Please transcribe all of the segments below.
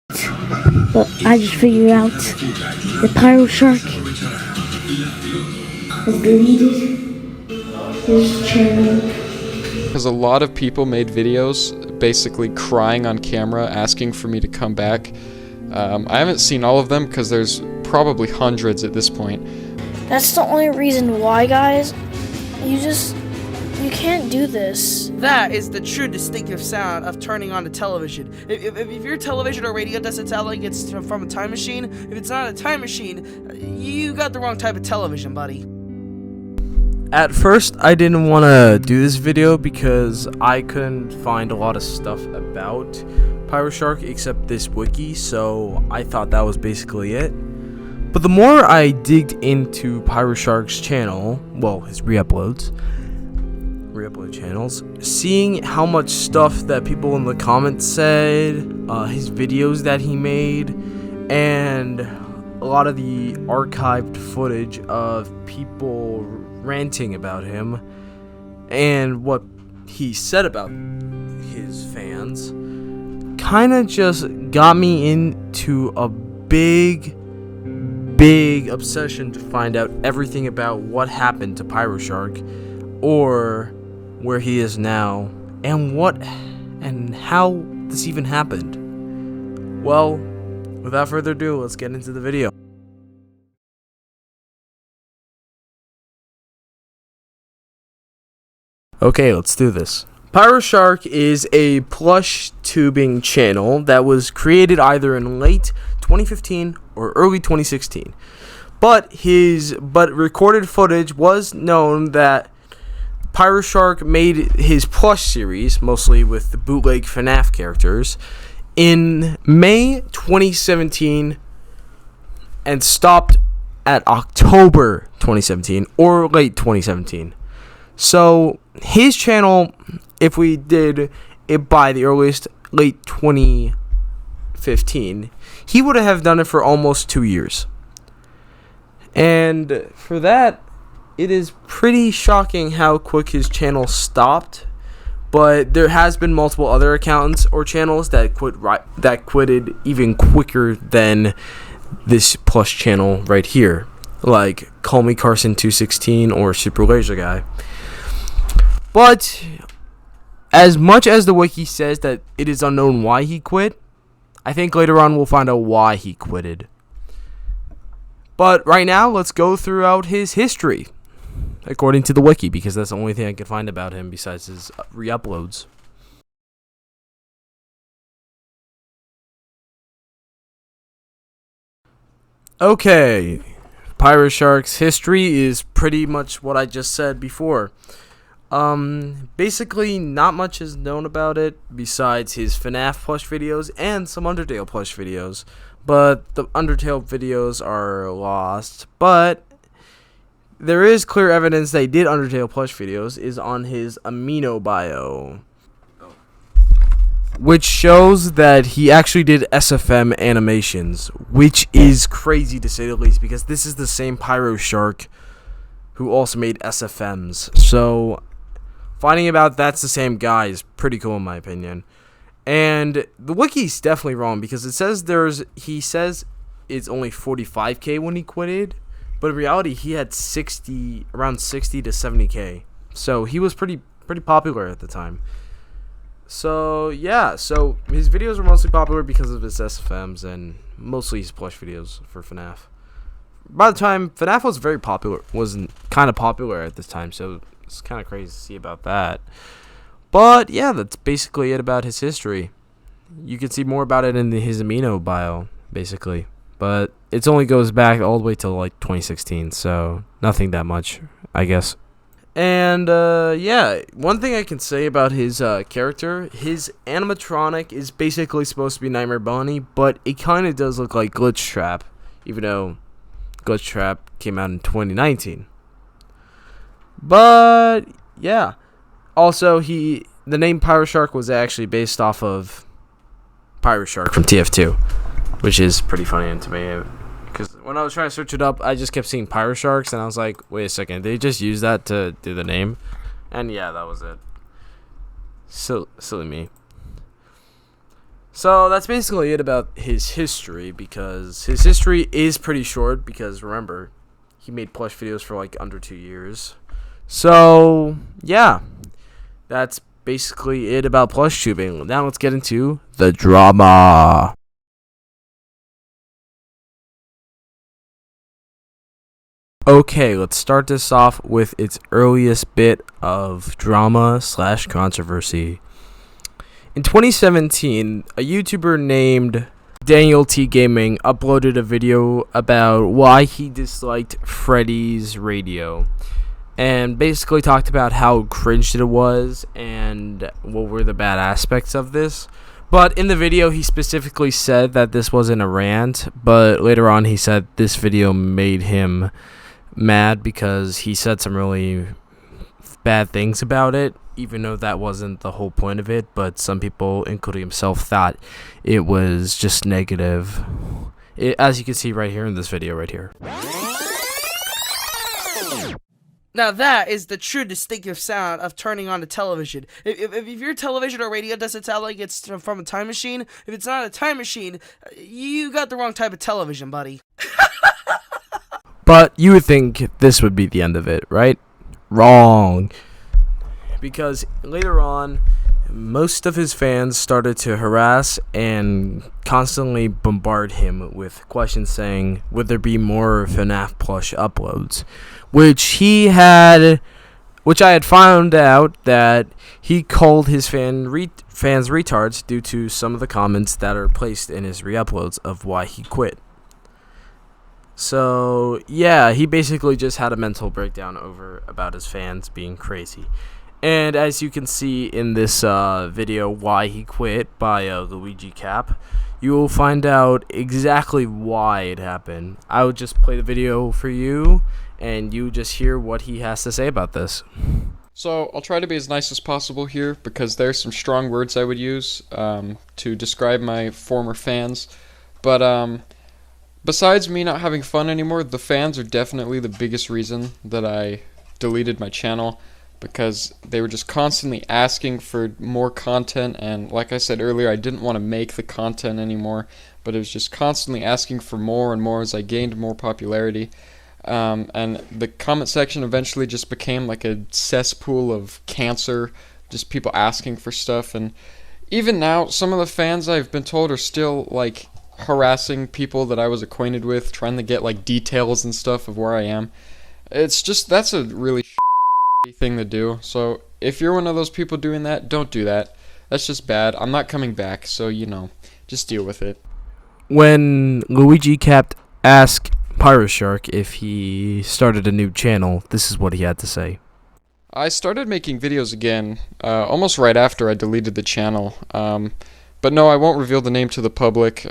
But I just figured out that PyroShark has deleted his channel. Because a lot of people made videos basically crying on camera asking for me to come back. I haven't seen all of them because there's probably hundreds at this point. That's the only reason why, guys. You can't do this. That is the true distinctive sound of turning on a television. If your television or radio doesn't sound like it's from a time machine, if it's not a time machine, you got the wrong type of television, buddy. At first, I didn't want to do this video because I couldn't find a lot of stuff about PyroShark except this wiki, so I thought that was basically it. But the more I digged into PyroShark's channel, well, his re-upload channels, seeing how much stuff that people in the comments said, his videos that he made, and a lot of the archived footage of people ranting about him and what he said about his fans, kind of just got me into a big obsession to find out everything about what happened to PyroShark, or where he is now, and how this even happened. Well, without further ado, let's get into the video. Okay, let's do this. PyroShark is a plush tubing channel that was created either in late 2015 or early 2016. But recorded footage was known that PyroShark made his plush series, mostly with the bootleg FNAF characters, in May 2017 and stopped at October 2017 or late 2017. So his channel, if we did it by the earliest, late 2015, he would have done it for almost 2 years. And for that, it is pretty shocking how quick his channel stopped. But there has been multiple other accounts or channels that quitted even quicker than this plush channel right here, like Call Me Carson 216 or Super Laser Guy. But as much as the wiki says that it is unknown why he quit, I think later on we'll find out why he quitted. But right now, let's go throughout his history, according to the wiki, because that's the only thing I could find about him besides his re-uploads. Okay, PyroShark's history is pretty much what I just said before. Basically, not much is known about it besides his FNAF plush videos and some Undertale plush videos. But the Undertale videos are lost. But there is clear evidence that he did Undertale plush videos is on his Amino bio, which shows that he actually did SFM animations, which is crazy to say the least, because this is the same PyroShark who also made SFMs. So finding about that's the same guy is pretty cool in my opinion. And the wiki's definitely wrong, because he says it's only 45k when he quitted, but in reality he had around 60 to 70k. So he was pretty popular at the time. So yeah, so his videos were mostly popular because of his SFMs and mostly his plush videos for FNAF. By the time FNAF was kind of popular at this time, so it's kind of crazy to see about that. But yeah, that's basically it about his history. You can see more about it in his Amino bio, basically. But it only goes back all the way to like 2016, so nothing that much, I guess. And yeah, one thing I can say about his character, his animatronic is basically supposed to be Nightmare Bunny, but it kind of does look like Glitch Trap, even though Glitch Trap came out in 2019. But yeah, also the name PyroShark was actually based off of PyroShark from TF2, which is pretty funny to me. Because when I was trying to search it up, I just kept seeing PyroSharks, and I was like, wait a second, they just use that to do the name? And yeah, that was it. Silly me. So that's basically it about his history, because his history is pretty short, because remember, he made plush videos for like under 2 years. So yeah, that's basically it about plush tubing. Now let's get into the drama. Okay, let's start this off with its earliest bit of drama / controversy. In 2017, a YouTuber named Daniel T Gaming uploaded a video about why he disliked Freddy's radio, and basically talked about how cringe it was and what were the bad aspects of this. But in the video, he specifically said that this wasn't a rant, but later on he said this video made him mad because he said some really bad things about it, even though that wasn't the whole point of it. But some people, including himself, thought it was just negative, as you can see right here in this video right here. Now that is the true distinctive sound of turning on the television. If your television or radio doesn't sound like it's from a time machine, if it's not a time machine, you got the wrong type of television, buddy. But you would think this would be the end of it, right? Wrong. Because later on, most of his fans started to harass and constantly bombard him with questions saying, would there be more FNAF plush uploads? Which I had found out that he called his fans retards due to some of the comments that are placed in his re-uploads of why he quit. So yeah, he basically just had a mental breakdown about his fans being crazy. And as you can see in this video, Why He Quit by Luigi Cap, you will find out exactly why it happened. I would just play the video for you, and you just hear what he has to say about this. So I'll try to be as nice as possible here, because there's some strong words I would use to describe my former fans. But besides me not having fun anymore, the fans are definitely the biggest reason that I deleted my channel, because they were just constantly asking for more content, and like I said earlier, I didn't want to make the content anymore, but it was just constantly asking for more and more as I gained more popularity. And the comment section eventually just became like a cesspool of cancer, just people asking for stuff. And even now, some of the fans, I've been told, are still like harassing people that I was acquainted with, trying to get like details and stuff of where I am. It's just, that's a really thing to do. So if you're one of those people doing that, don't do that. That's just bad. I'm not coming back, so you know, just deal with it. When Luigi Cap asked PyroShark if he started a new channel, this is what he had to say. I started making videos again almost right after I deleted the channel. But no, I won't reveal the name to the public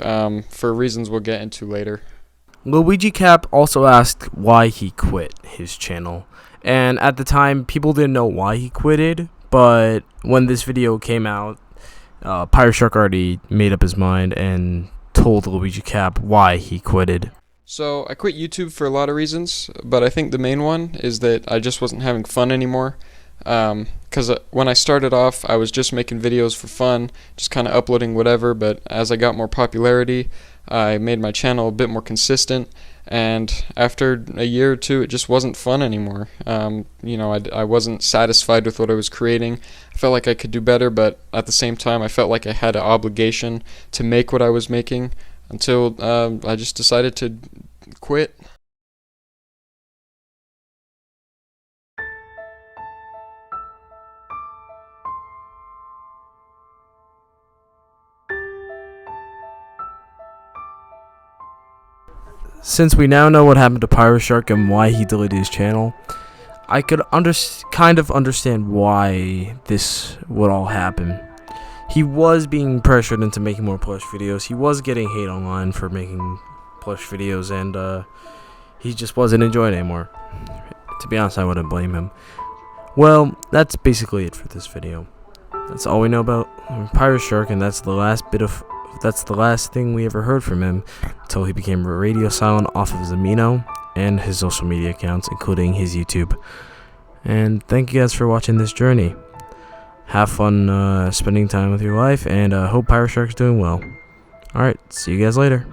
for reasons we'll get into later. Luigi Cap also asked why he quit his channel. And at the time, people didn't know why he quitted. But when this video came out, PyroShark already made up his mind and told Luigi Cap why he quitted. So I quit YouTube for a lot of reasons, but I think the main one is that I just wasn't having fun anymore. Because when I started off, I was just making videos for fun, just kind of uploading whatever, but as I got more popularity, I made my channel a bit more consistent, and after a year or two, it just wasn't fun anymore. You know, I wasn't satisfied with what I was creating. I felt like I could do better, but at the same time, I felt like I had an obligation to make what I was making, until I just decided to quit. Since we now know what happened to PyroShark and why he deleted his channel, I could kind of understand why this would all happen. He was being pressured into making more plush videos. He was getting hate online for making plush videos, and he just wasn't enjoying it anymore. To be honest, I wouldn't blame him. Well, that's basically it for this video. That's all we know about PyroShark, and that's the last thing we ever heard from him until he became radio silent off of his Amino and his social media accounts, including his YouTube. And thank you guys for watching this journey. have fun spending time with your wife, and hope PyroShark's doing well. Alright, see you guys later.